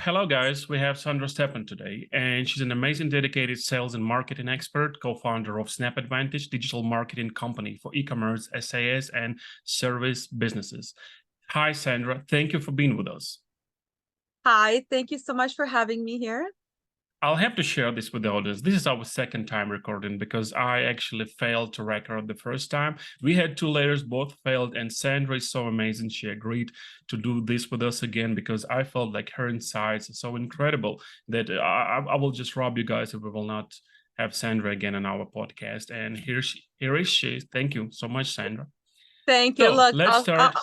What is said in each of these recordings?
hello guys, we have Sandra Stepan today, and she's an amazing dedicated sales and marketing expert, co-founder of SnapAdvantage digital marketing company for e-commerce, SAS, and service businesses. Hi, Sandra. Thank you for being with us. Hi, thank you so much for having me here. I'll have to share this with the audience. This is our second time recording because I actually failed to record the first time. We had two layers, both failed, and Sandra is so amazing. She agreed to do this with us again because I felt like her insights are so incredible that I will just rob you guys if we will not have Sandra again on our podcast. And here is she. Thank you so much, Sandra. Thank you. So Look, let's start.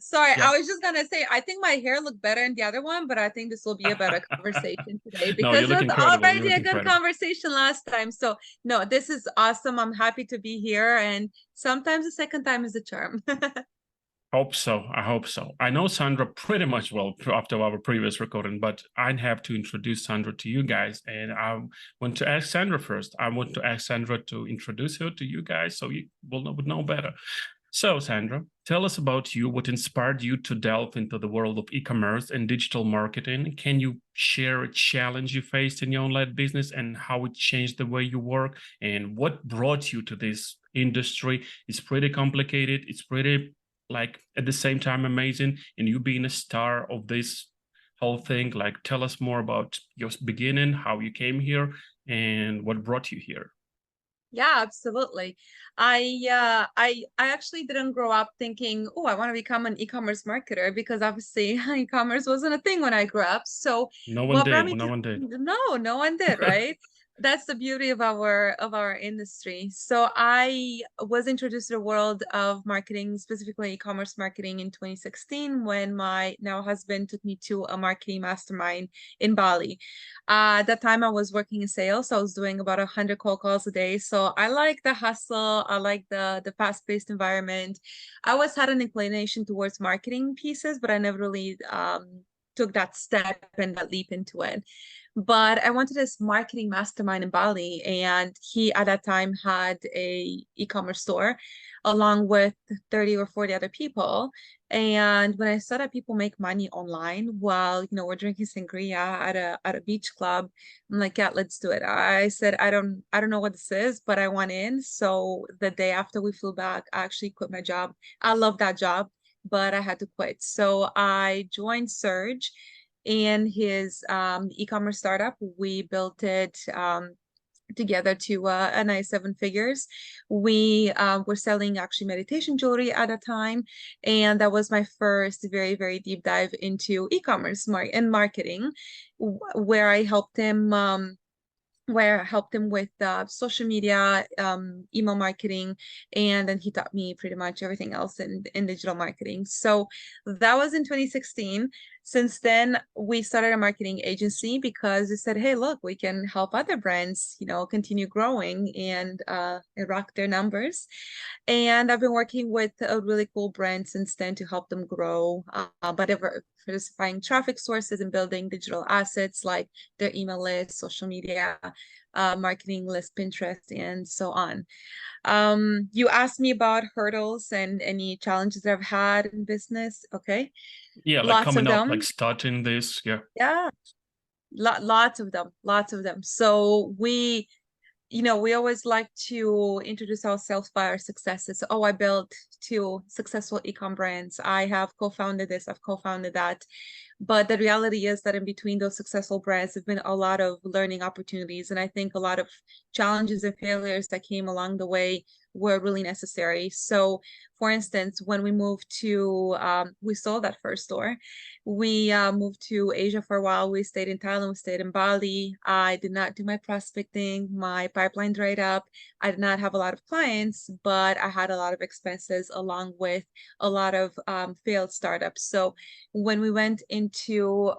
Sorry, Yeah. I was just gonna say, I think my hair looked better in the other one, but I think this will be a better conversation today No, you because it look was incredible. already a good conversation last time. So no, this is awesome. I'm happy to be here, and sometimes the second time is a charm. Hope so. I hope so. I know Sandra pretty much well after our previous recording, but I have to introduce Sandra to you guys. And I want to ask Sandra first. I want to ask Sandra to introduce her to you guys so you would know better. So, Sandra, tell us about you, what inspired you to delve into the world of e-commerce and digital marketing. Can you share a challenge you faced in your online business and how it changed the way you work and what brought you to this industry? It's pretty complicated. It's pretty, like, at the same time amazing. And you being a star of this whole thing, like, tell us more about your beginning, how you came here, and what brought you here. Yeah, absolutely. I actually didn't grow up thinking, oh, I want to become an e-commerce marketer because obviously e-commerce wasn't a thing when I grew up. So No one what did. brought me No to one did. no one did, right? That's the beauty of our industry. So I was introduced to the world of marketing, specifically e-commerce marketing in 2016 when my now husband took me to a marketing mastermind in Bali. At that time I was working in sales, so I was doing about 100 cold calls a day. So I like the hustle, I like the fast-paced environment. I always had an inclination towards marketing pieces, but I never really took that step and that leap into it. But I went to this marketing mastermind in Bali, and he at that time had a e-commerce store along with 30 or 40 other people. And when I saw that people make money online while, we're drinking sangria at a beach club, I'm like, yeah, let's do it. I said, I don't know what this is, but I want in. So the day after we flew back, I actually quit my job. I love that job, but I had to quit. So I joined Surge in his e-commerce startup. We built it together to a nice 7 figures. We were selling actually meditation jewelry at a time, and that was my first very, very deep dive into e-commerce and marketing, where I helped him with social media, email marketing, and then he taught me pretty much everything else in digital marketing. So that was in 2016. Since then, we started a marketing agency because we said, hey, look, we can help other brands, continue growing and rock their numbers. And I've been working with a really cool brand since then to help them grow, but diversifying traffic sources and building digital assets like their email list, social media, marketing list, Pinterest, and so on. You asked me about hurdles and any challenges that I've had in business. Okay. Yeah, like Lots of coming up, them. like starting this. Yeah. Yeah. Lots of them. Lots of them. So we always like to introduce ourselves by our successes. Oh, I built 2 successful ecom brands. I have co-founded this, I've co-founded that. But the reality is that in between those successful brands have been a lot of learning opportunities. And I think a lot of challenges and failures that came along the way were really necessary. So for instance, when we moved to, we sold that first store. We moved to Asia for a while. We stayed in Thailand, we stayed in Bali. I did not do my prospecting. My pipeline dried up. I did not have a lot of clients, but I had a lot of expenses along with a lot of failed startups. So when we went into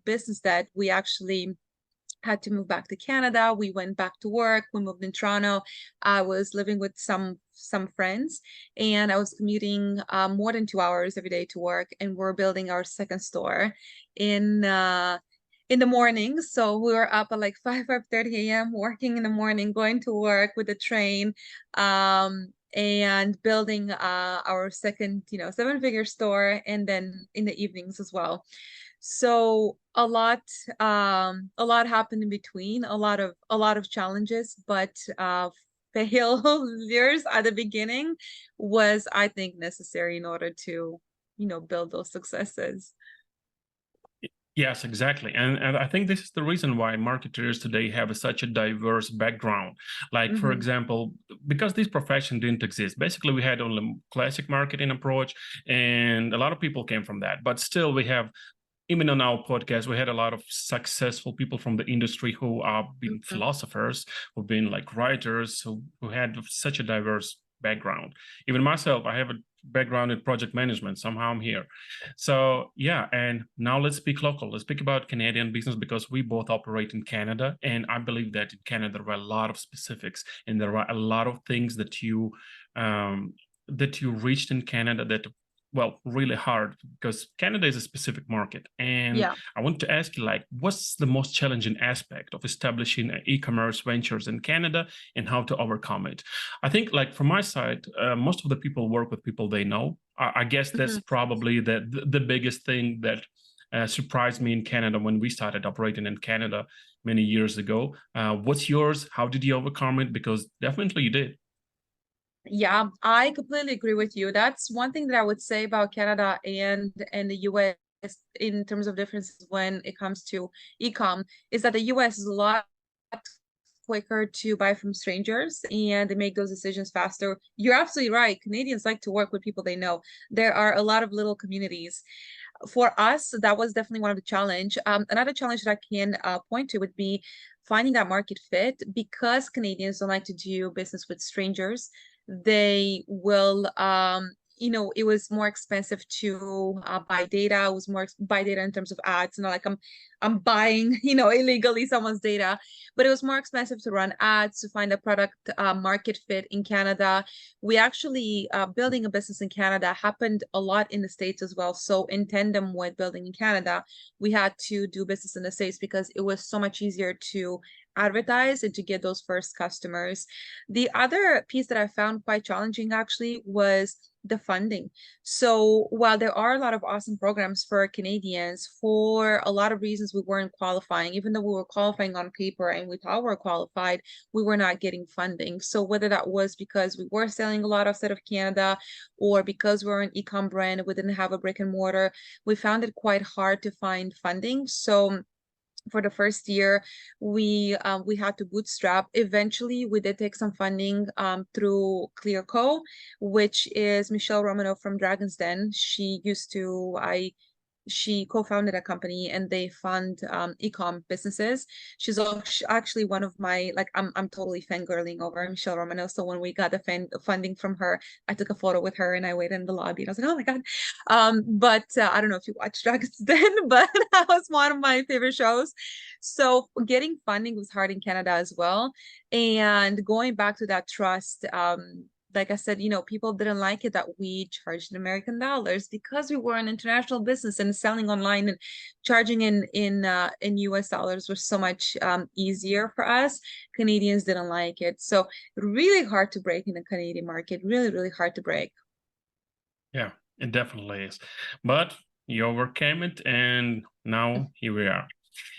business debt, we actually had to move back to Canada. We went back to work. We moved in Toronto. I was living with some friends, and I was commuting more than 2 hours every day to work. And we're building our second store in the morning. So we were up at like 5:30 a.m. working in the morning, going to work with the train, and building our second 7-figure store, and then in the evenings as well. So a lot happened in between, a lot of challenges, but failures at the beginning was, I think, necessary in order to, build those successes. Yes, exactly. And I think this is the reason why marketers today have such a diverse background. Like, for Hmm. example, because this profession didn't exist, basically we had only classic marketing approach, and a lot of people came from that. But still, we have, even on our podcast, we had a lot of successful people from the industry who are being Hmm. philosophers, who've been like writers, who had such a diverse background. Even myself, I have a background in project management. Somehow I'm here. So yeah, and now let's speak local. Let's speak about Canadian business because we both operate in Canada, and I believe that in Canada there are a lot of specifics, and there are a lot of things um, that you reached in Canada that, well, really hard, because Canada is a specific market. And Yeah. I want to ask you, like, what's the most challenging aspect of establishing e-commerce ventures in Canada and how to overcome it? I think, like, from my side, most of the people work with people they know. I guess that's Mhm. probably the biggest thing that surprised me in Canada when we started operating in Canada many years ago. What's yours? How did you overcome it? Because definitely you did. Yeah, I completely agree with you. That's one thing that I would say about Canada and the US in terms of differences when it comes to e-com, is that the US is a lot quicker to buy from strangers and they make those decisions faster. You're absolutely right. Canadians like to work with people they know. There are a lot of little communities. For us, that was definitely one of the challenge. Another challenge that I can point to would be finding that market fit, because Canadians don't like to do business with strangers. They will, it was more expensive to buy data. It was more buy data in terms of ads. Not like I'm buying, illegally someone's data, but it was more expensive to run ads, to find a product market fit in Canada. We actually building a business in Canada happened a lot in the States as well. So in tandem with building in Canada, we had to do business in the States because it was so much easier to advertise and to get those first customers. The other piece that I found quite challenging actually was the funding. So while there are a lot of awesome programs for Canadians, for a lot of reasons we weren't qualifying, even though we were qualifying on paper and we thought we were qualified, we were not getting funding. So whether that was because we were selling a lot outside of Canada or because we're an e-com brand, we didn't have a brick and mortar, we found it quite hard to find funding. So for the first year, we had to bootstrap. Eventually, we did take some funding through ClearCo, which is Michelle Romano from Dragon's Den. She co-founded a company and they fund e-com businesses. She's actually one of my, like, I'm totally fangirling over Michelle Romano. So when we got the funding from her, I took a photo with her and I waited in the lobby and I was like, oh my God. But I don't know if you watched Dragon's Den, but that was one of my favorite shows. So getting funding was hard in Canada as well. And going back to that trust, like I said, people didn't like it that we charged in American dollars because we were an international business and selling online and charging in US dollars was so much easier for us. Canadians didn't like it. So really hard to break in the Canadian market, really, really hard to break. Yeah, it definitely is. But you overcame it, and now here we are.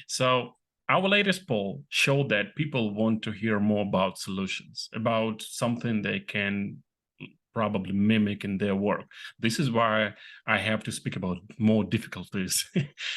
So our latest poll showed that people want to hear more about solutions, about something they can probably mimic in their work. This is why I have to speak about more difficulties.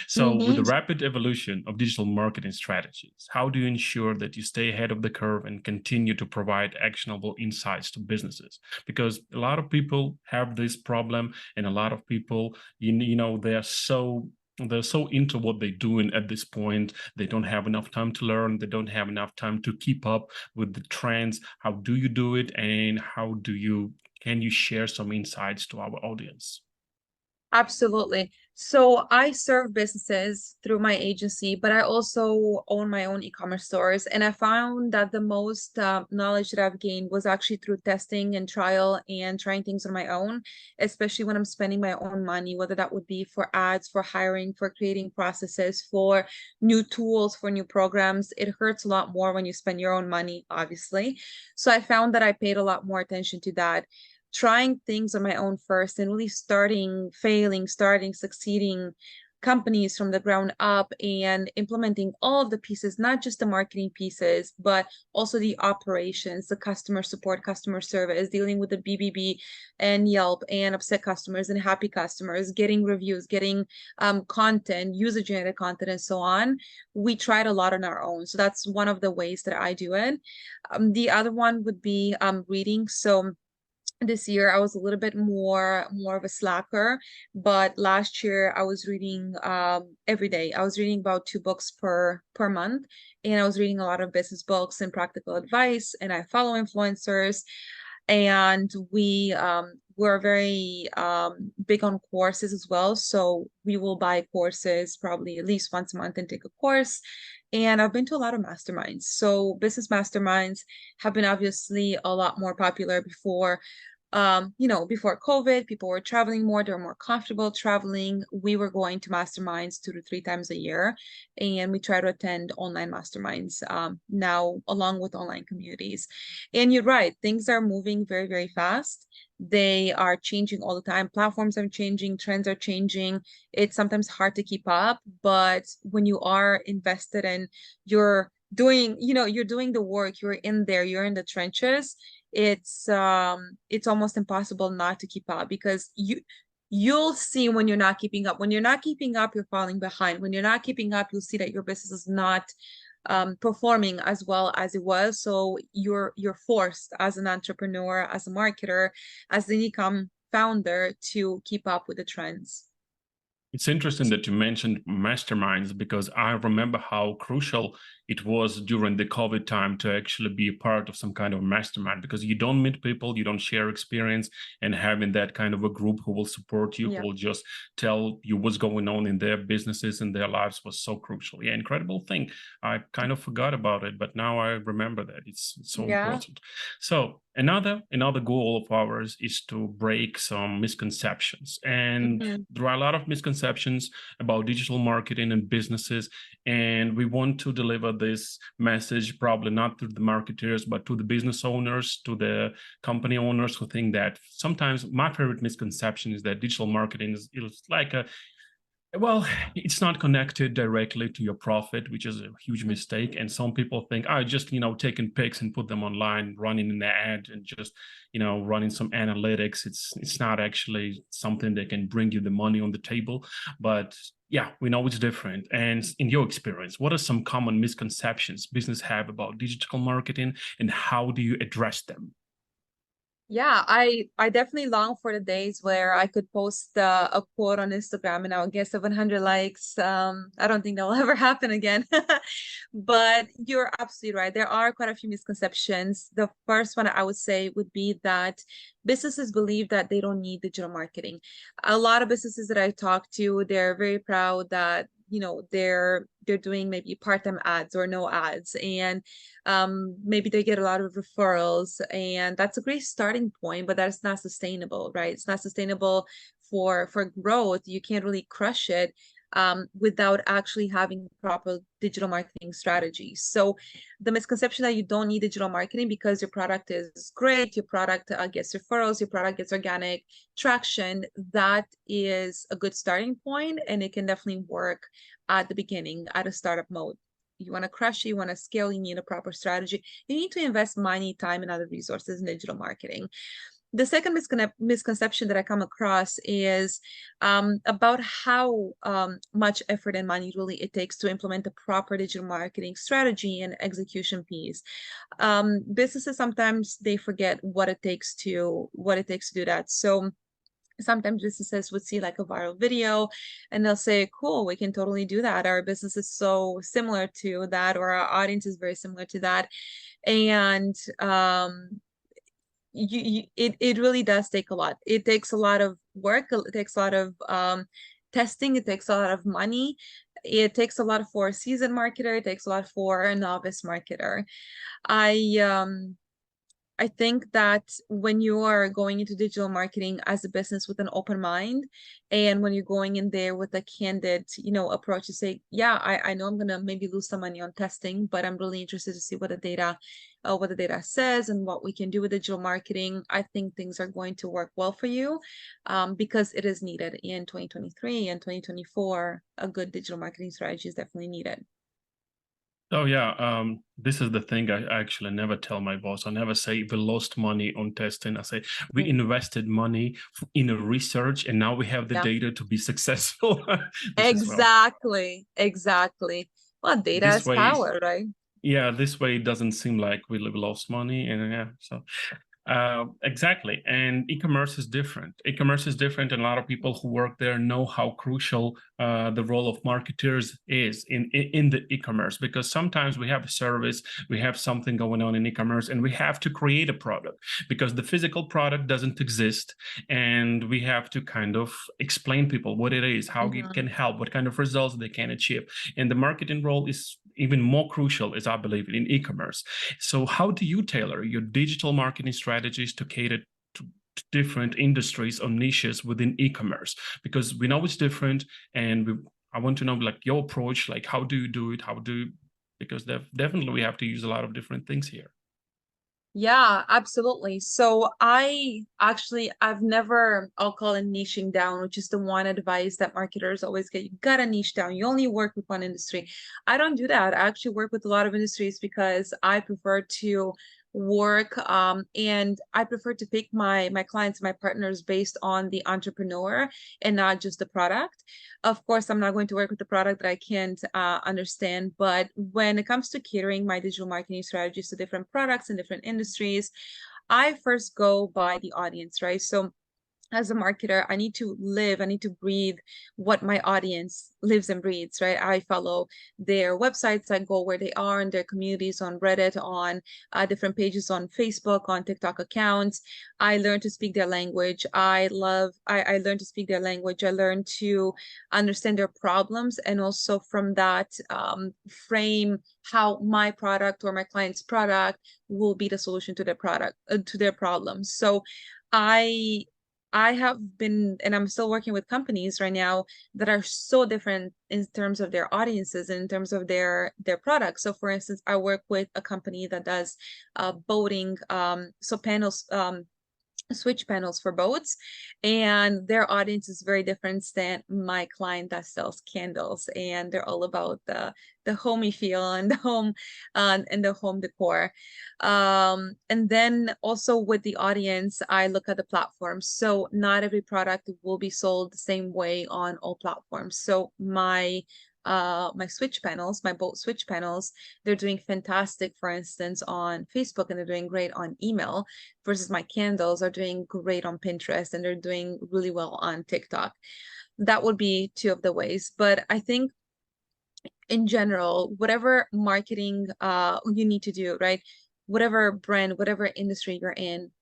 So with the Mhm. rapid evolution of digital marketing strategies, how do you ensure that you stay ahead of the curve and continue to provide actionable insights to businesses? Because a lot of people have this problem, and a lot of people, they're so into what they're doing at this point. They don't have enough time to learn. They don't have enough time to keep up with the trends. How do you do it, and can you share some insights to our audience? Absolutely. So I serve businesses through my agency, but I also own my own e-commerce stores. And I found that the most knowledge that I've gained was actually through testing and trial and trying things on my own, especially when I'm spending my own money, whether that would be for ads, for hiring, for creating processes, for new tools, for new programs. It hurts a lot more when you spend your own money, obviously. So I found that I paid a lot more attention to that, trying things on my own first and really starting, failing, starting, succeeding, companies from the ground up and implementing all of the pieces, not just the marketing pieces, but also the operations, the customer support, customer service, dealing with the BBB and Yelp and upset customers and happy customers, getting reviews, getting content, user-generated content, and so on. We tried a lot on our own. So that's one of the ways that I do it. The other one would be reading. So this year I was a little bit more of a slacker, but last year I was reading every day. I was reading about 2 books per month, and I was reading a lot of business books and practical advice, and I follow influencers. And we're very big on courses as well. So we will buy courses probably at least once a month and take a course. And I've been to a lot of masterminds. So business masterminds have been obviously a lot more popular before. Before COVID, people were traveling more, they were more comfortable traveling. We were going to masterminds 2 to 3 times a year, and we try to attend online masterminds now, along with online communities. And you're right, things are moving very, very fast. They are changing all the time. Platforms are changing, trends are changing. It's sometimes hard to keep up, but when you are invested and you're doing the work, you're in there, you're in the trenches, it's almost impossible not to keep up, because you'll see when you're not keeping up. When you're not keeping up, you're falling behind. When you're not keeping up, you'll see that your business is not performing as well as it was. So you're forced as an entrepreneur, as a marketer, as an e-com founder, to keep up with the trends. It's interesting that you mentioned masterminds, because I remember how crucial it was during the COVID time to actually be a part of some kind of mastermind, because you don't meet people, you don't share experience, and having that kind of a group who will support you, who will just tell you what's going on in their businesses and their lives was so crucial. Yeah, incredible thing. I kind of forgot about it, but now I remember that it's so important. So another goal of ours is to break some misconceptions, and there are a lot of misconceptions about digital marketing and businesses, and we want to deliver this message probably not to the marketers, but to the business owners, to the company owners who think that sometimes. My favorite misconception is that digital marketing is like well, it's not connected directly to your profit, which is a huge mistake. And some people think, oh, just, taking pics and put them online, running an ad and just, running some analytics. It's not actually something that can bring you the money on the table. But yeah, we know it's different. And in your experience, what are some common misconceptions business have about digital marketing, and how do you address them? Yeah, I definitely long for the days where I could post a quote on Instagram and I would get 700 likes. I don't think that will ever happen again. But you're absolutely right. There are quite a few misconceptions. The first one I would say would be that businesses believe that they don't need digital marketing. A lot of businesses that I talk to, they're very proud that they're doing maybe part-time ads or no ads, and maybe they get a lot of referrals, and that's a great starting point, but that's not sustainable, right? It's not sustainable for growth. You can't really crush it without actually having proper digital marketing strategies. So the misconception that you don't need digital marketing because your product is great, your product gets referrals, your product gets organic traction, that is a good starting point, and it can definitely work at the beginning, at a startup mode. You want to crush it, you want to scale, you need a proper strategy. You need to invest money, time, and other resources in digital marketing. The second misconception that I come across is about how much effort and money really it takes to implement a proper digital marketing strategy and execution piece. Businesses sometimes they forget what it takes to do that. So sometimes businesses would see like a viral video and they'll say, cool, we can totally do that. Our business is so similar to that, or our audience is very similar to that. And it really does take a lot. It takes a lot of work. It takes a lot of testing. It takes a lot of money. It takes a lot for a seasoned marketer. It takes a lot for a novice marketer. I I think that when you are going into digital marketing as a business with an open mind, and when you're going in there with a candid, approach to say, yeah, I know I'm gonna maybe lose some money on testing, but I'm really interested to see what the data says and what we can do with digital marketing. I think things are going to work well for you, because it is needed in 2023 and 2024. A good digital marketing strategy is definitely needed. Oh yeah, this is the thing I actually never tell my boss. I never say we lost money on testing. I say we invested money in a research, and now we have the Yeah, data to be successful. This is well, exactly. Well, data this is way, power, right? yeah, this way it doesn't seem like we lost money, and yeah, so exactly. And e-commerce is different. E-commerce is different, and a lot of people who work there know how crucial the role of marketers is in the e-commerce, because sometimes we have a service, we have something going on in e-commerce, and we have to create a product because the physical product doesn't exist, and we have to kind of explain people what it is, how it can help, what kind of results they can achieve. And the marketing role is even more crucial, as I believe, in e-commerce. So how do you tailor your digital marketing strategies to cater to different industries or niches within e-commerce? Because we know it's different, and I want to know like your approach, like how do you do it? Because definitely we have to use a lot of different things here. Yeah, absolutely. So I've never, I'll call it niching down, which is the one advice that marketers always get. You gotta niche down. You only work with one industry. I don't do that. I actually work with a lot of industries because I prefer to work, and I prefer to pick my clients, my partners based on the entrepreneur and not just the product. Of course, I'm not going to work with the product that I can't understand, but when it comes to catering my digital marketing strategies to different products and different industries, I first go by the audience, right? So as a marketer, I need to breathe what my audience lives and breathes, right? I follow their websites, I go where they are in their communities, on Reddit, on different pages on Facebook, on TikTok accounts. I learn to speak their language. I learn to speak their language. I learn to understand their problems, and also from that, frame how my product or my client's product will be the solution to their product, to their problems. So I I have been, and I'm still working with companies right now that are so different in terms of their audiences and in terms of their products. So for instance, I work with a company that does boating, so panels, switch panels for boats, and their audience is very different than my client that sells candles, and they're all about the homey feel and the home decor. And then also with the audience, I look at the platforms. So not every product will be sold the same way on all platforms. So my switch panels, my boat switch panels, they're doing fantastic, for instance, on Facebook, and they're doing great on email, versus my candles are doing great on Pinterest, and they're doing really well on TikTok. That would be two of the ways. But I think in general, whatever marketing you need to do, right? Whatever brand, whatever industry you're in,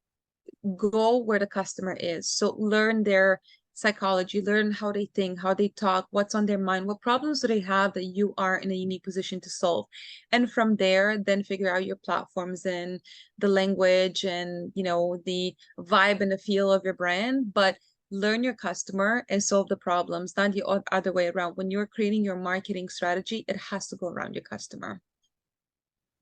go where the customer is. So learn their psychology, learn how they think, how they talk, what's on their mind, what problems do they have that you are in a unique position to solve. And from there, then figure out your platforms and the language and, the vibe and the feel of your brand. But learn your customer and solve the problems, not the other way around. When you're creating your marketing strategy, it has to go around your customer.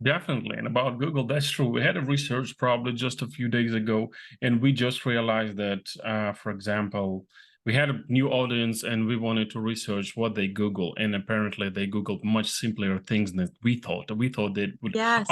Definitely. And about Google, that's true. We had a research probably just a few days ago, and we just realized that, for example, we had a new audience and we wanted to research what they Google. And apparently they Googled much simpler things than we thought. We thought Yes.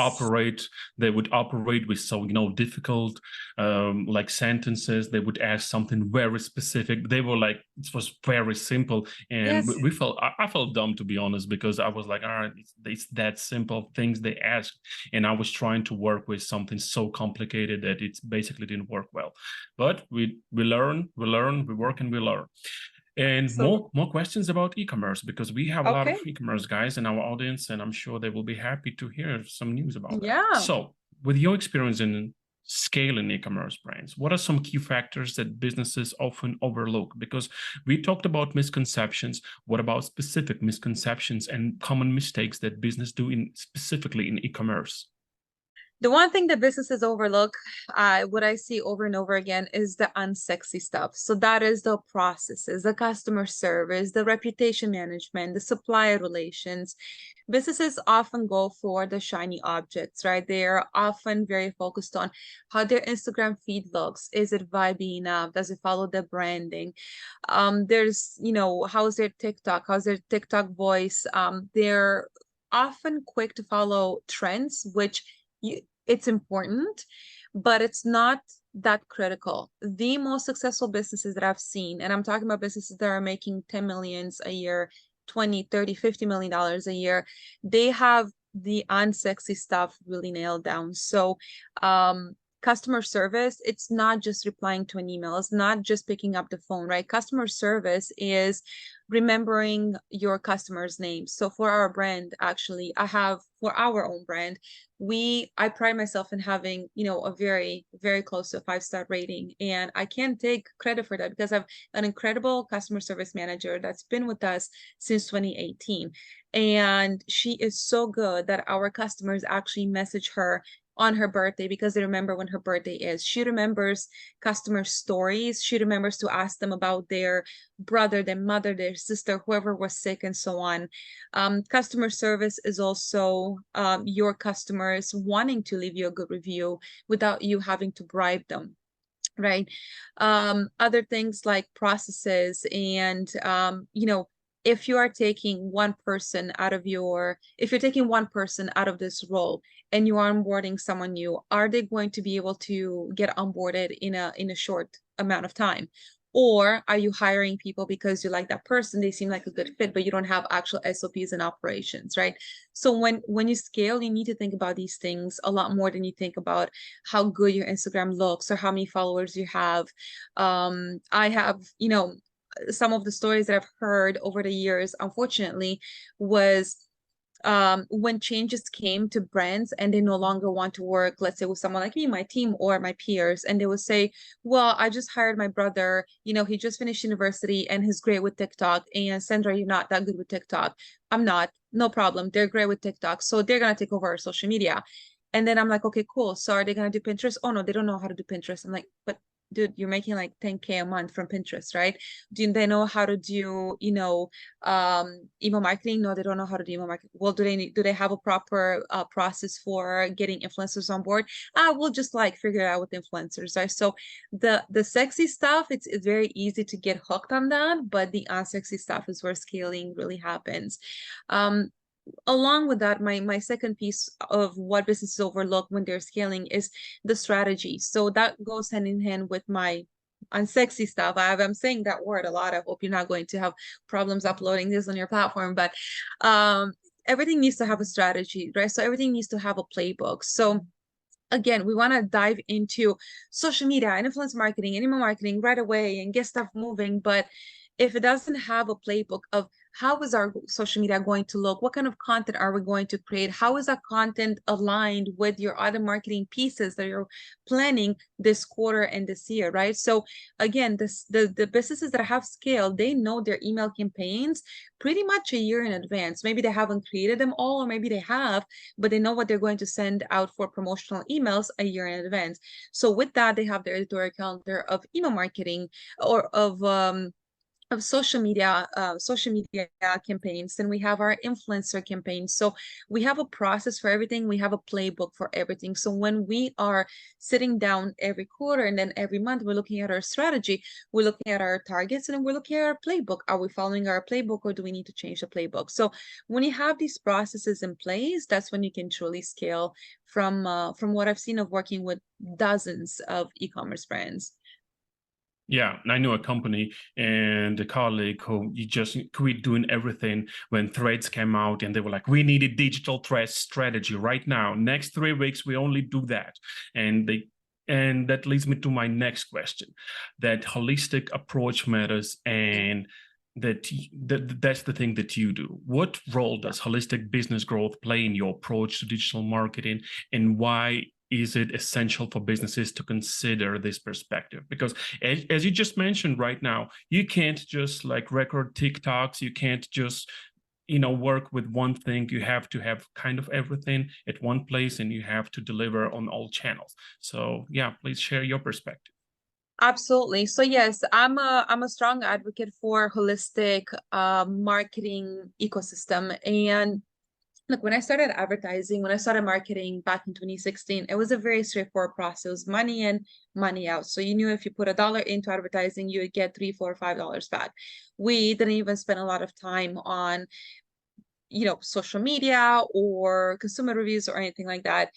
they would operate with so, difficult like sentences. They would ask something very specific. They were like, it was very simple. And Yes. I felt dumb, to be honest, because I was like, all right, it's that simple things they asked. And I was trying to work with something so complicated that it basically didn't work well. But we learn, we work, and we learn. And So, more questions about e-commerce, because we have a lot of okay. e-commerce guys in our audience, and I'm sure they will be happy to hear some news about that. Yeah. So with your experience in scaling e-commerce brands, what are some key factors that businesses often overlook? Because we talked about misconceptions. What about specific misconceptions and common mistakes that business do specifically in e-commerce? The one thing that businesses overlook, what I see over and over again, is the unsexy stuff. So that is the processes, the customer service, the reputation management, the supplier relations. Businesses often go for the shiny objects, right? They're often very focused on how their Instagram feed looks. Is it vibey enough? Does it follow the branding? There's, how's their TikTok? How's their TikTok voice? They're often quick to follow trends, which it's important, but it's not that critical. The most successful businesses that I've seen, and I'm talking about businesses that are making 10 millions a year, 20, 30, $50 million a year, they have the unsexy stuff really nailed down. So customer service, it's not just replying to an email, it's not just picking up the phone, right? Customer service is remembering your customer's names. So for our brand, actually, for our own brand, I pride myself in having, a very, very close to a 5-star rating. And I can't take credit for that because I have an incredible customer service manager that's been with us since 2018. And she is so good that our customers actually message her on her birthday because they remember when her birthday is. She remembers customer stories. She remembers to ask them about their brother, their mother, their sister, whoever was sick, and so on. Customer service is also your customers wanting to leave you a good review without you having to bribe them, right? Other things like processes and, if you're taking one person out of this role and you are onboarding someone new, are they going to be able to get onboarded in a short amount of time? Or are you hiring people because you like that person, they seem like a good fit, but you don't have actual SOPs and operations, right? So when you scale, you need to think about these things a lot more than you think about how good your Instagram looks or how many followers you have. I have, some of the stories that I've heard over the years, unfortunately, was when changes came to brands and they no longer want to work, let's say, with someone like me, my team, or my peers, and they would say, well, I just hired my brother, he just finished university and he's great with TikTok. And Sandra, you're not that good with TikTok. I'm not. No problem. They're great with TikTok. So they're going to take over our social media. And then I'm like, okay, cool. So are they going to do Pinterest? Oh, no, they don't know how to do Pinterest. I'm like, but dude, you're making like 10K a month from Pinterest, right? Do they know how to do, email marketing? No, they don't know how to do email marketing. Well, do they have a proper process for getting influencers on board? We'll just like figure it out with influencers, right? So the sexy stuff, it's very easy to get hooked on that, but the unsexy stuff is where scaling really happens. Along with that, my second piece of what businesses overlook when they're scaling is the strategy. So that goes hand in hand with my unsexy stuff. I'm saying that word a lot. I hope you're not going to have problems uploading this on your platform, but everything needs to have a strategy, right? So everything needs to have a playbook. So again, we want to dive into social media and influence marketing and email marketing right away and get stuff moving. But if it doesn't have a playbook of how is our social media going to look, what kind of content are we going to create, how is that content aligned with your other marketing pieces that you're planning this quarter and this year, right? So again, the businesses that have scale, they know their email campaigns pretty much a year in advance. Maybe they haven't created them all, or maybe they have, but they know what they're going to send out for promotional emails a year in advance. So with that, they have their editorial calendar of email marketing or of social media campaigns. Then we have our influencer campaigns. So we have a process for everything. We have a playbook for everything. So when we are sitting down every quarter and then every month, we're looking at our strategy, we're looking at our targets, and then we're looking at our playbook. Are we following our playbook, or do we need to change the playbook? So when you have these processes in place, that's when you can truly scale from what I've seen of working with dozens of e-commerce brands. Yeah, I know a company and a colleague who you just quit doing everything when Threads came out, and they were like, we need a digital thread strategy right now. Next 3 weeks, we only do that. And that leads me to my next question. That holistic approach matters, and that's the thing that you do. What role does holistic business growth play in your approach to digital marketing, and why is it essential for businesses to consider this perspective? Because as you just mentioned right now, you can't just like record TikToks, you can't just work with one thing. You have to have kind of everything at one place, and you have to deliver on all channels. So yeah, please share your perspective. Absolutely. So yes, I'm a strong advocate for holistic marketing ecosystem. And look, when I started advertising, when I started marketing back in 2016, it was a very straightforward process. It was money in, money out. So you knew if you put $1 into advertising, you would get $3, $4, $5 back. We didn't even spend a lot of time on, social media or consumer reviews or anything like that.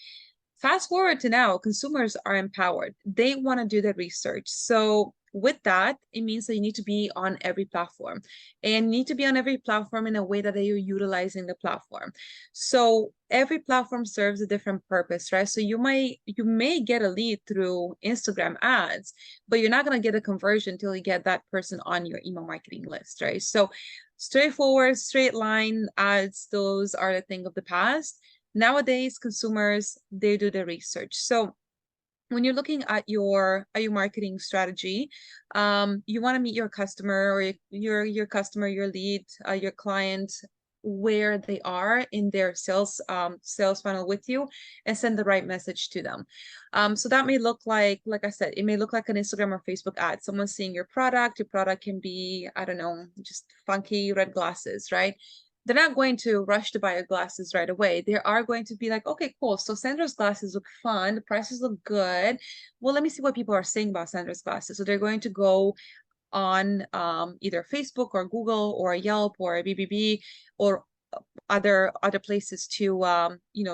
Fast forward to now, consumers are empowered. They want to do the research. So with that, it means that you need to be on every platform, and you need to be on every platform in a way that you're utilizing the platform. So every platform serves a different purpose, right? So you may get a lead through Instagram ads, but you're not going to get a conversion until you get that person on your email marketing list, right? So straightforward, straight line ads, those are the thing of the past. Nowadays, consumers, they do the research. So when you're looking at your marketing strategy, you want to meet your customer, or your customer, your lead, your client, where they are in their sales funnel with you, and send the right message to them. So that may look like I said, it may look like an Instagram or Facebook ad. Someone seeing your product. Your product can be, I don't know, just funky red glasses, right? They're not going to rush to buy your glasses right away. They are going to be like, okay, cool. So Sandra's glasses look fun. The prices look good. Well, let me see what people are saying about Sandra's glasses. So they're going to go on either Facebook or Google or Yelp or BBB or other places to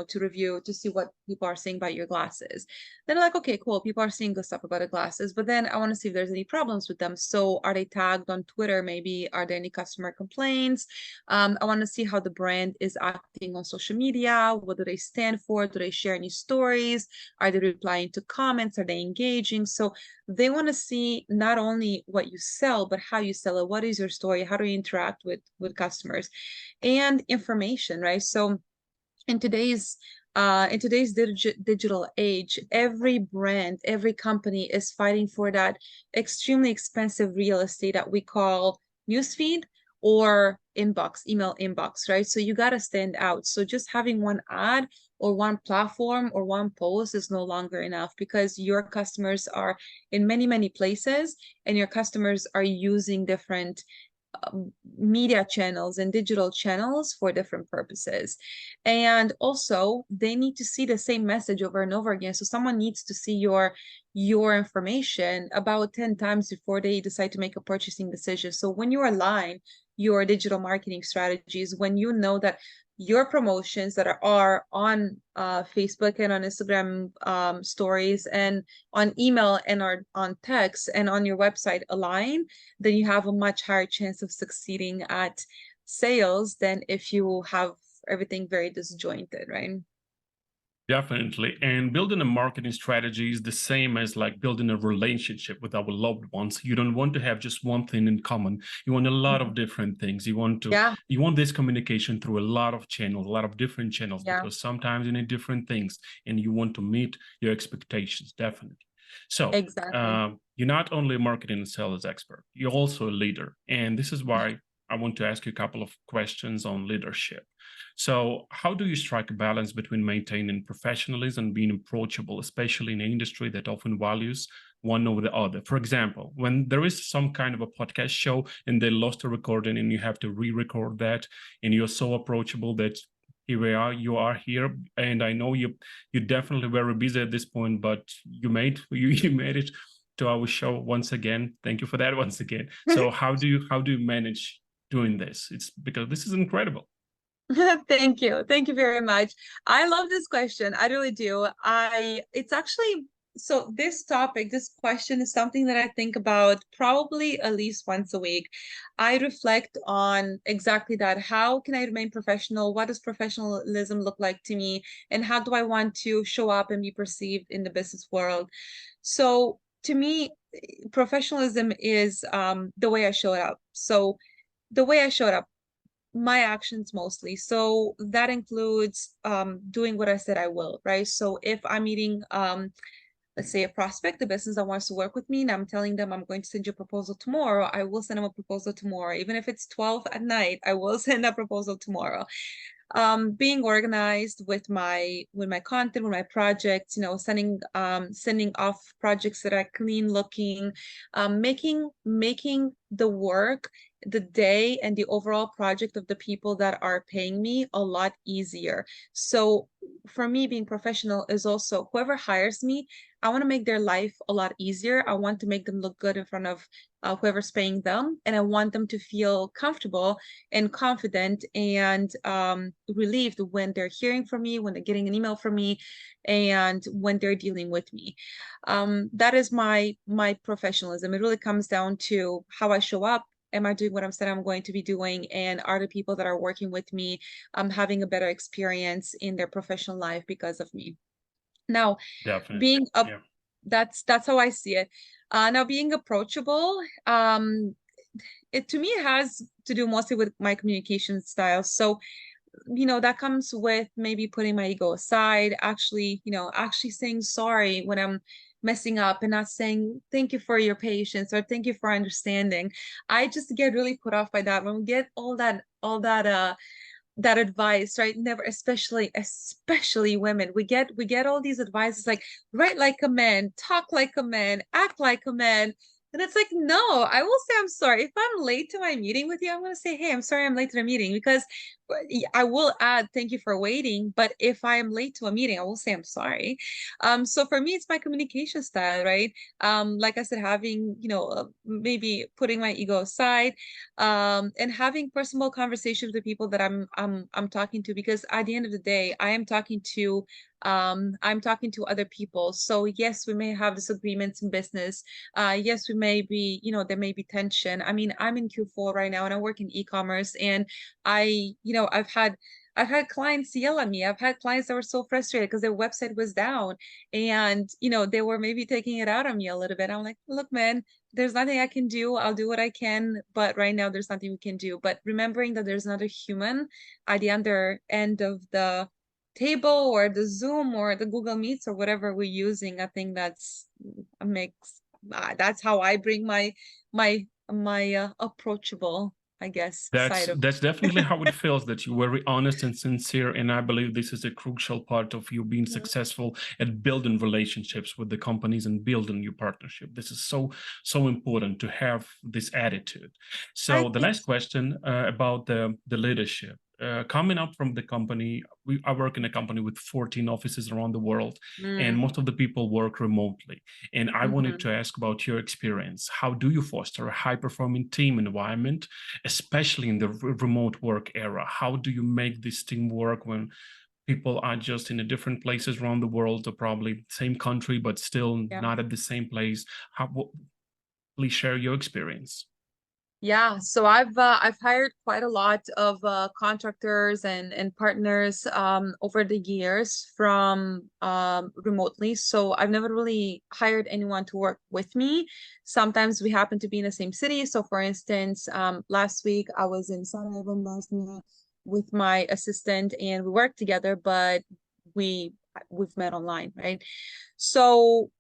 to review, to see what people are saying about your glasses. Then like, okay, cool, people are saying good stuff about the glasses, but then I want to see if there's any problems with them. So are they tagged on Twitter? Maybe are there any customer complaints? I want to see how the brand is acting on social media. What do they stand for? Do they share any stories? Are they replying to comments? Are they engaging? So they want to see not only what you sell, but how you sell it. What is your story? How do you interact with customers? And information, right? So in today's digital age, every brand, every company is fighting for that extremely expensive real estate that we call newsfeed or email inbox, right? So you got to stand out. So just having one ad or one platform or one post is no longer enough, because your customers are in many, many places, and your customers are using different media channels and digital channels for different purposes. And also they need to see the same message over and over again. So someone needs to see your information about 10 times before they decide to make a purchasing decision. So when you align your digital marketing strategies, when you know that your promotions that are on Facebook and on Instagram stories and on email and on text and on your website align, then you have a much higher chance of succeeding at sales than if you have everything very disjointed, right? Definitely. And building a marketing strategy is the same as like building a relationship with our loved ones. You don't want to have just one thing in common. You want a lot of different things. You want this communication through a lot of channels, a lot of different channels, because sometimes you need different things and you want to meet your expectations. Definitely. So Exactly. you're not only a marketing and sales expert, you're also a leader. And this is why I want to ask you a couple of questions on leadership. So how do you strike a balance between maintaining professionalism and being approachable, especially in an industry that often values one over the other? For example, when there is some kind of a podcast show and they lost a recording and you have to re-record that, and you're so approachable that here we are, you are here, and I know you're definitely very busy at this point, but you made it to our show once again. Thank you for that once again. So how do you manage doing this? It's because this is incredible. Thank you. Thank you very much. I love this question. I really do. It's actually, so this topic, this question is something that I think about probably at least once a week. I reflect on exactly that. How can I remain professional? What does professionalism look like to me? And how do I want to show up and be perceived in the business world? So to me, professionalism is the way I show up. So the way I showed up, my actions mostly. So that includes doing what I said I will, right? So if I'm meeting let's say a prospect, the business that wants to work with me, and I'm telling them I'm going to send you a proposal tomorrow, I will send them a proposal tomorrow. Even if it's 12 at night, I will send a proposal tomorrow. Being organized with my content, with my projects, sending off projects that are clean looking, making the work, the day, and the overall project of the people that are paying me a lot easier. So for me, being professional is also whoever hires me, I want to make their life a lot easier. I want to make them look good in front of whoever's paying them, and I want them to feel comfortable and confident and relieved when they're hearing from me, when they're getting an email from me, and when they're dealing with me. That is my professionalism. It really comes down to how I show up. Am I doing what I'm saying I'm going to be doing? And are the people that are working with me having a better experience in their professional life because of me? Now, Definitely. being up, Yeah. that's how I see it. Now, being approachable, it to me has to do mostly with my communication style. So, that comes with maybe putting my ego aside, actually, actually saying sorry when I'm messing up and not saying thank you for your patience or thank you for understanding. I just get really put off by that when we get all that advice, right? Never, especially women, we get all these advices like write like a man, talk like a man, act like a man. And it's like, no, I will say I'm sorry. If I'm late to my meeting with you, I'm going to say, hey, I'm sorry I'm late to the meeting, because I will add thank you for waiting. But if I am late to a meeting, I will say I'm sorry. So for me, it's my communication style, right? Like I said, having, maybe putting my ego aside, and having personal conversations with people that I'm talking to, because at the end of the day, I'm talking to other people. So yes, we may have disagreements in business. Yes, we may be, there may be tension. I mean, I'm in Q4 right now and I work in e-commerce, and I've had clients yell at me. I've had clients that were so frustrated because their website was down, and they were maybe taking it out on me a little bit. I'm like, look, man, there's nothing I can do. I'll do what I can, but right now there's nothing we can do. But remembering that there's another human at the other end of the table or the Zoom or the Google Meets or whatever we're using, I think that's a mix. That's how I bring my approachable, I guess, That's side of. that's definitely how it feels, that you're very honest and sincere, and I believe this is a crucial part of you being Mhm. successful at building relationships with the companies and building your partnership. This is so important to have this attitude. I So the think last question about the leadership. Coming up from the company, I work in a company with 14 offices around the world, and most of the people work remotely. And I wanted Mhm. to ask about your experience. How do you foster a high-performing team environment, especially in the remote work era? How do you make this team work when people are just in a different places around the world, or probably same country, but still Yeah. not at the same place? Please share your experience. Yeah, so I've hired quite a lot of contractors and partners over the years from remotely. So I've never really hired anyone to work with me. Sometimes we happen to be in the same city. So for instance, last week I was in Sarajevo, Bosnia, with my assistant, and we worked together, but we we've met online, right? So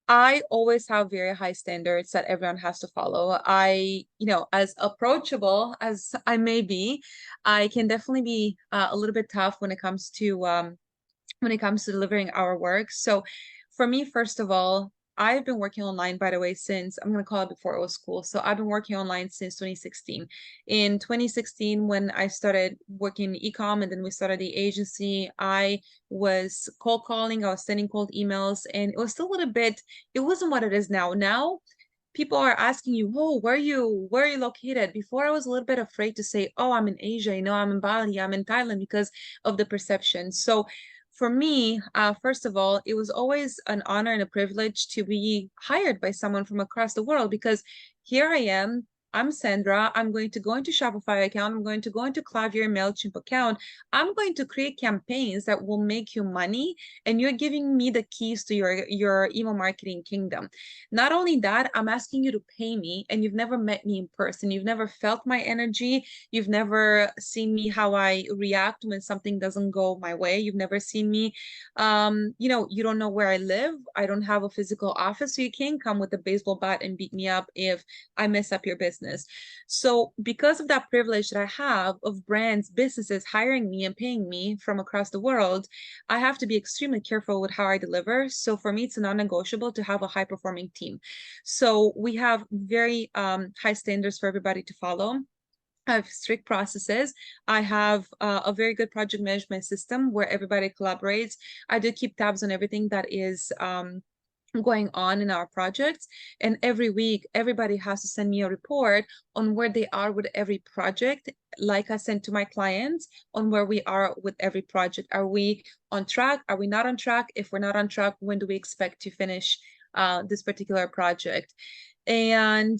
I always have very high standards that everyone has to follow. As approachable as I may be, I can definitely be a little bit tough when it comes to delivering our work. So for me, first of all, I've been working online, by the way, since I'm going to call it before it was cool. So I've been working online since 2016. In 2016, when I started working in ecom and then we started the agency, I was cold calling, I was sending cold emails, and it was still a little bit, it wasn't what it is now. Now people are asking you, oh, where are you located? Before I was a little bit afraid to say, oh, I'm in Asia, I'm in Bali, I'm in Thailand, because of the perception. So for me, first of all, it was always an honor and a privilege to be hired by someone from across the world, because here I am. I'm Sandra. I'm going to go into Shopify account. I'm going to go into Klaviyo MailChimp account. I'm going to create campaigns that will make you money, and you're giving me the keys to your email marketing kingdom. Not only that, I'm asking you to pay me, and you've never met me in person. You've never felt my energy. You've never seen me how I react when something doesn't go my way. You've never seen me. You don't know where I live. I don't have a physical office, so you can't come with a baseball bat and beat me up if I mess up your business. So because of that privilege that I have of brands, businesses hiring me and paying me from across the world, I have to be extremely careful with how I deliver. So for me, it's a non-negotiable to have a high-performing team. So we have very high standards for everybody to follow. I have strict processes. I have a very good project management system where everybody collaborates. I do keep tabs on everything that is going on in our projects. And every week, everybody has to send me a report on where they are with every project, like I send to my clients, on where we are with every project. Are we on track? Are we not on track? If we're not on track, when do we expect to finish this particular project? And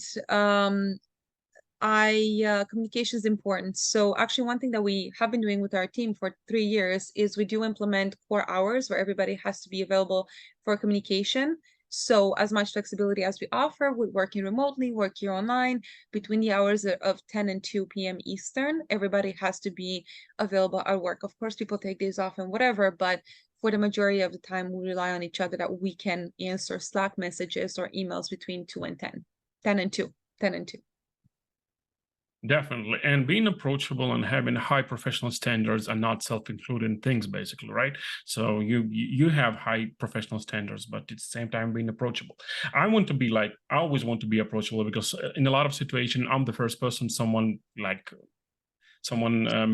communication is important. So actually, one thing that we have been doing with our team for 3 years is we do implement core hours where everybody has to be available for communication. So as much flexibility as we offer with working remotely, work here online, between the hours of 10 and 2 p.m. Eastern, everybody has to be available at work. Of course, people take days off and whatever, but for the majority of the time, we rely on each other that we can answer Slack messages or emails between 2 and 10, 10 and 2, 10 and 2. Definitely. And being approachable and having high professional standards are not self-including things, basically, right? So you have high professional standards, but at the same time being approachable. I always want to be approachable, because in a lot of situations, I'm the first person someone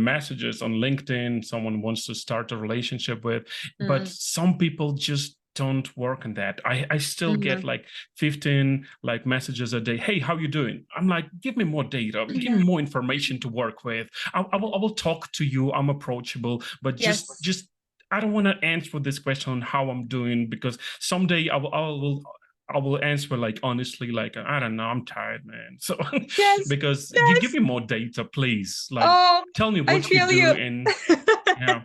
messages on LinkedIn, someone wants to start a relationship with, but some people just don't work on that. I still get like 15 like messages a day. Hey, how you doing? I'm like, give me more data, give me more information to work with. I will talk to you. I'm approachable, but just I don't want to answer this question on how I'm doing, because someday I will answer like honestly, like, I don't know, I'm tired, man. So because you give me more data, please. Like, tell me what you do. And yeah.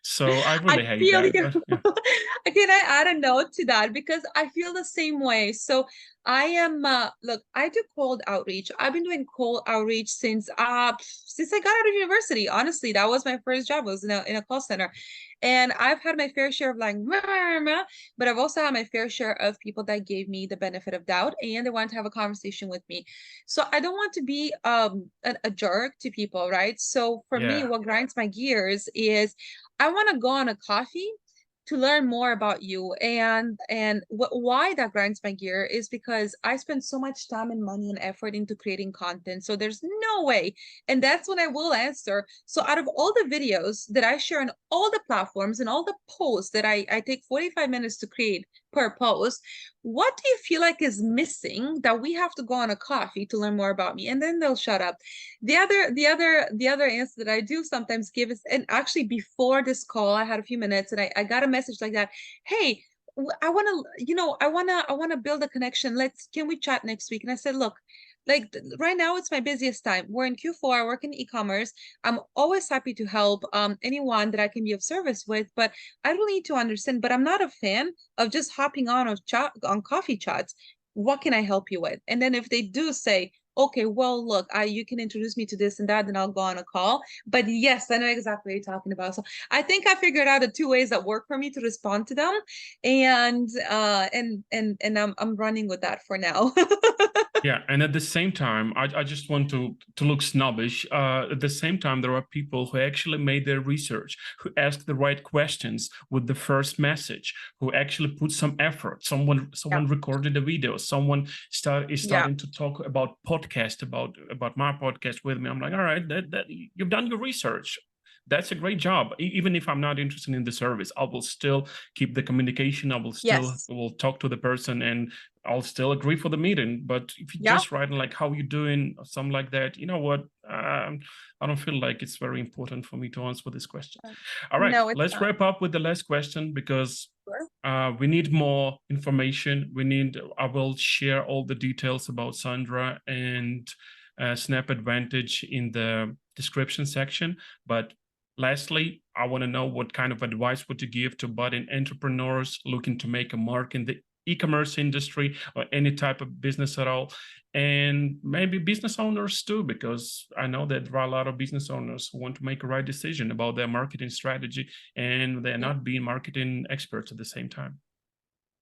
So I really hate that. Yeah. Can I add a note to that? Because I feel the same way. So I am, look, I do cold outreach. I've been doing cold outreach since I got out of university. Honestly, that was my first job. I was in a call center. And I've had my fair share of like, but I've also had my fair share of people that gave me the benefit of doubt and they want to have a conversation with me. So I don't want to be a jerk to people, right? So for me, what grinds my gears is I want to go on a coffee to learn more about you. And why that grinds my gear is because I spend so much time and money and effort into creating content. So there's no way. And that's when I will answer. So out of all the videos that I share on all the platforms and all the posts that I take 45 minutes to create per post, what do you feel like is missing that we have to go on a coffee to learn more about me? And then they'll shut up. The other answer that I do sometimes give is, and actually before this call, I had a few minutes and I got a message like that. Hey, I want to build a connection. Can we chat next week? And I said, look, like right now it's my busiest time. We're in Q4, I work in e-commerce. I'm always happy to help anyone that I can be of service with, but I really need to understand, but I'm not a fan of just hopping on coffee chats. What can I help you with? And then if they do say, okay, well, look, you can introduce me to this and that, then I'll go on a call. But yes, I know exactly what you're talking about. So I think I figured out the 2 ways that work for me to respond to them. And I'm running with that for now. Yeah, and at the same time, I just want to look snobbish. At the same time, there are people who actually made their research, who asked the right questions with the first message, who actually put some effort. Someone recorded a video. Someone is starting to talk about podcast, about my podcast with me. I'm like, all right, that you've done your research. That's a great job. Even if I'm not interested in the service, I will still keep the communication. I will still will talk to the person, and I'll still agree for the meeting. But if you just write like how you doing or something like that, you know what? I don't feel like it's very important for me to answer this question. All right, let's wrap up with the last question, because we need more information. I will share all the details about Sandra, and SnapAdvantage in the description section. But lastly, I want to know what kind of advice would you give to budding entrepreneurs looking to make a mark in the e-commerce industry or any type of business at all, and maybe business owners too, because I know that there are a lot of business owners who want to make a right decision about their marketing strategy and they're not being marketing experts at the same time.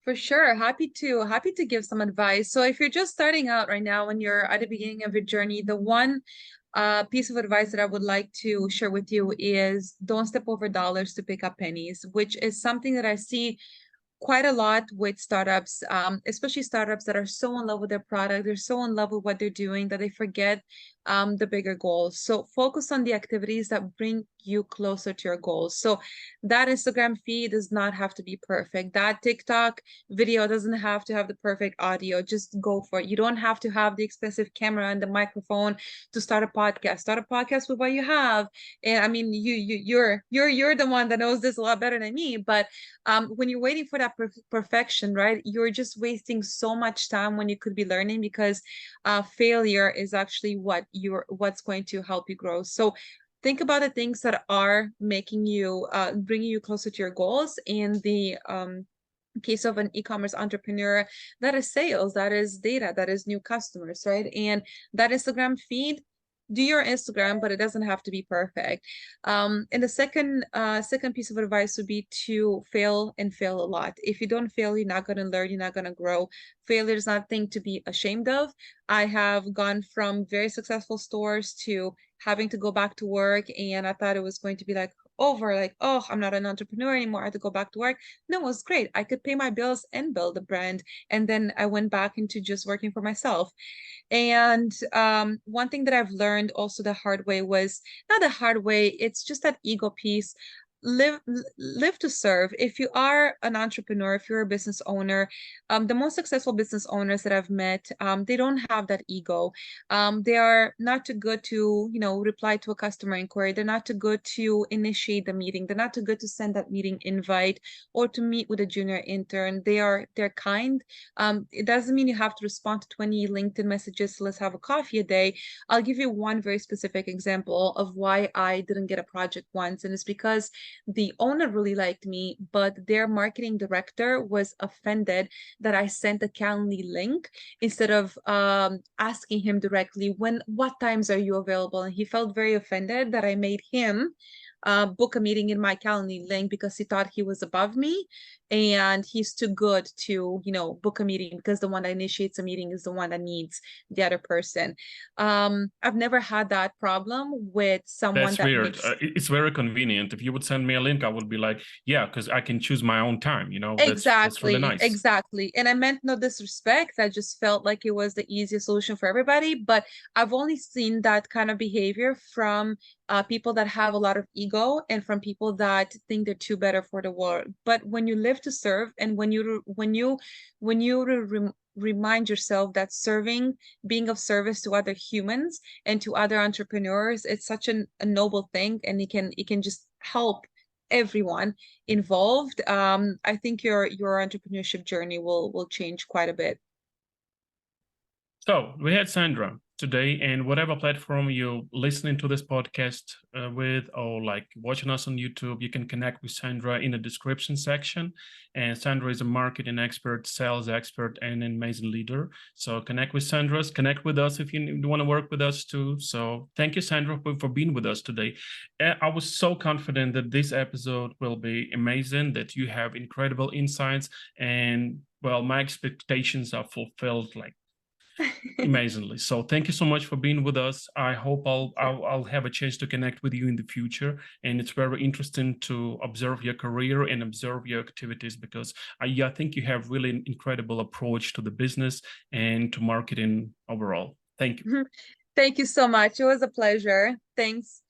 For sure. Happy to give some advice. So if you're just starting out right now and you're at the beginning of your journey, the one piece of advice that I would like to share with you is don't step over dollars to pick up pennies, which is something that I see quite a lot with startups, especially startups that are so in love with their product, they're so in love with what they're doing that they forget the bigger goals. So focus on the activities that bring you closer to your goals. So that Instagram feed does not have to be perfect. That TikTok video doesn't have to have the perfect audio. Just go for it. You don't have to have the expensive camera and the microphone to start a podcast. Start a podcast with what you have. And I mean, you're the one that knows this a lot better than me. But when you're waiting for that perfection, right, you're just wasting so much time when you could be learning, because failure is actually what's going to help you grow. So think about the things that are making you bringing you closer to your goals. In the case of an e-commerce entrepreneur, that is sales, that is data, that is new customers, right? And that Instagram feed, do your Instagram, but it doesn't have to be perfect. And the second piece of advice would be to fail and fail a lot. If you don't fail, you're not going to learn, you're not going to grow. Failure is not a thing to be ashamed of. I have gone from very successful stores to having to go back to work, and I thought it was going to be like over, like, oh, I'm not an entrepreneur anymore, I had to go back to work. No, it was great. I could pay my bills and build a brand. And then I went back into just working for myself. And one thing that I've learned also the hard way was, not the hard way, it's just that ego piece. Live to serve. If you are an entrepreneur, if you're a business owner, the most successful business owners that I've met, they don't have that ego. They are not too good to, reply to a customer inquiry. They're not too good to initiate the meeting. They're not too good to send that meeting invite or to meet with a junior intern. They're kind. It doesn't mean you have to respond to 20 LinkedIn messages. Let's have a coffee a day. I'll give you one very specific example of why I didn't get a project once, and it's because the owner really liked me, but their marketing director was offended that I sent a Calendly link instead of asking him directly, what times are you available? And he felt very offended that I made him book a meeting in my Calendly link because he thought he was above me, and he's too good to, book a meeting, because the one that initiates a meeting is the one that needs the other person. I've never had that problem with someone. That's weird. It's very convenient. If you would send me a link, I would be like, yeah, because I can choose my own time, that's really nice. Exactly. And I meant no disrespect. I just felt like it was the easiest solution for everybody. But I've only seen that kind of behavior from people that have a lot of ego, and from people that think they're too better for the world. But when you live to serve, and when you remind yourself that serving, being of service to other humans and to other entrepreneurs, it's such a noble thing, and it can just help everyone involved. I think your entrepreneurship journey will change quite a bit. So we had Sandra today, and whatever platform you're listening to this podcast with, or like watching us on YouTube, you can connect with Sandra in the description section. And Sandra is a marketing expert, sales expert, and an amazing leader. So connect with Sandra, connect with us if you want to work with us too. So thank you, Sandra, for being with us today. I was so confident that this episode will be amazing, that you have incredible insights, and well, my expectations are fulfilled like amazingly. So thank you so much for being with us. I hope I'll have a chance to connect with you in the future. And it's very interesting to observe your career and observe your activities, because I think you have really an incredible approach to the business and to marketing overall. Thank you. Thank you so much. It was a pleasure. Thanks.